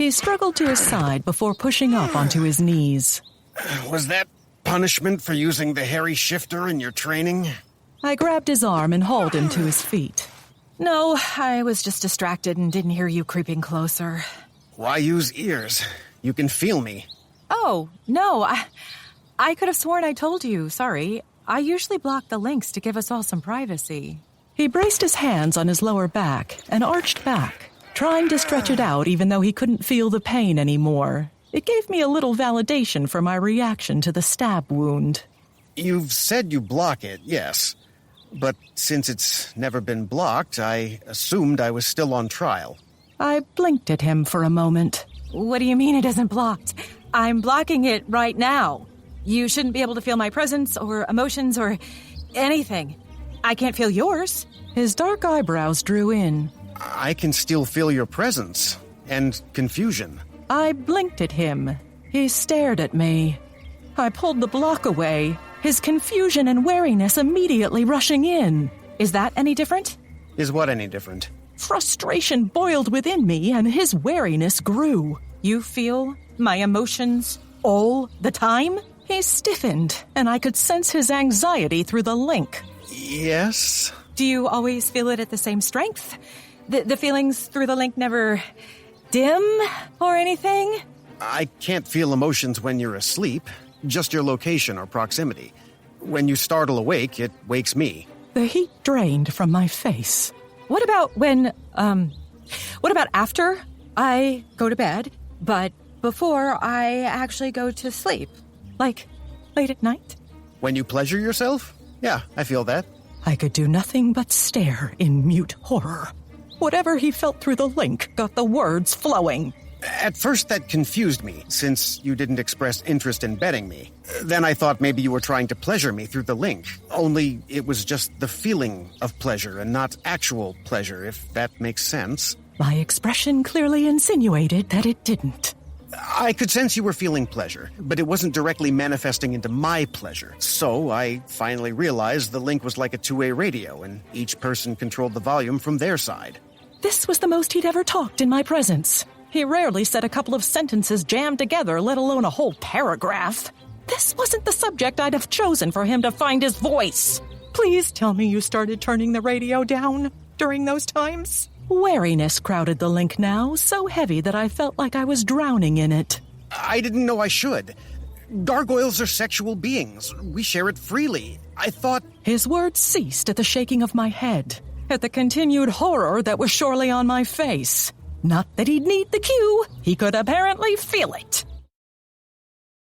He struggled to his side before pushing up onto his knees. Was that punishment for using the hairy shifter in your training? I grabbed his arm and hauled him to his feet. No, I was just distracted and didn't hear you creeping closer. Why use ears? You can feel me. Oh, no, I could have sworn I told you. Sorry. I usually block the links to give us all some privacy. He braced his hands on his lower back and arched back, trying to stretch it out even though he couldn't feel the pain anymore. It gave me a little validation for my reaction to the stab wound. You've said you block it, yes. But since it's never been blocked, I assumed I was still on trial. I blinked at him for a moment. What do you mean it isn't blocked? I'm blocking it right now. You shouldn't be able to feel my presence or emotions or anything. I can't feel yours. His dark eyebrows drew in. I can still feel your presence and confusion. I blinked at him. He stared at me. I pulled the block away, his confusion and wariness immediately rushing in. Is that any different? Is what any different? Frustration boiled within me and his wariness grew. You feel my emotions all the time? He stiffened, and I could sense his anxiety through the link. Yes? Do you always feel it at the same strength? The feelings through the link never dim or anything? I can't feel emotions when you're asleep, just your location or proximity. When you startle awake, it wakes me. The heat drained from my face. What about after I go to bed, but before I actually go to sleep? Like, late at night? When you pleasure yourself? Yeah, I feel that. I could do nothing but stare in mute horror. Whatever he felt through the link got the words flowing. At first that confused me, since you didn't express interest in betting me. Then I thought maybe you were trying to pleasure me through the link. Only it was just the feeling of pleasure and not actual pleasure, if that makes sense. My expression clearly insinuated that it didn't. I could sense you were feeling pleasure, but it wasn't directly manifesting into my pleasure. So I finally realized the link was like a two-way radio, and each person controlled the volume from their side. This was the most he'd ever talked in my presence. He rarely said a couple of sentences jammed together, let alone a whole paragraph. This wasn't the subject I'd have chosen for him to find his voice. Please tell me you started turning the radio down during those times. Wariness crowded the link now, so heavy that I felt like I was drowning in it. I didn't know I should. Gargoyles are sexual beings. We share it freely. I thought... His words ceased at the shaking of my head, at the continued horror that was surely on my face. Not that he'd need the cue. He could apparently feel it.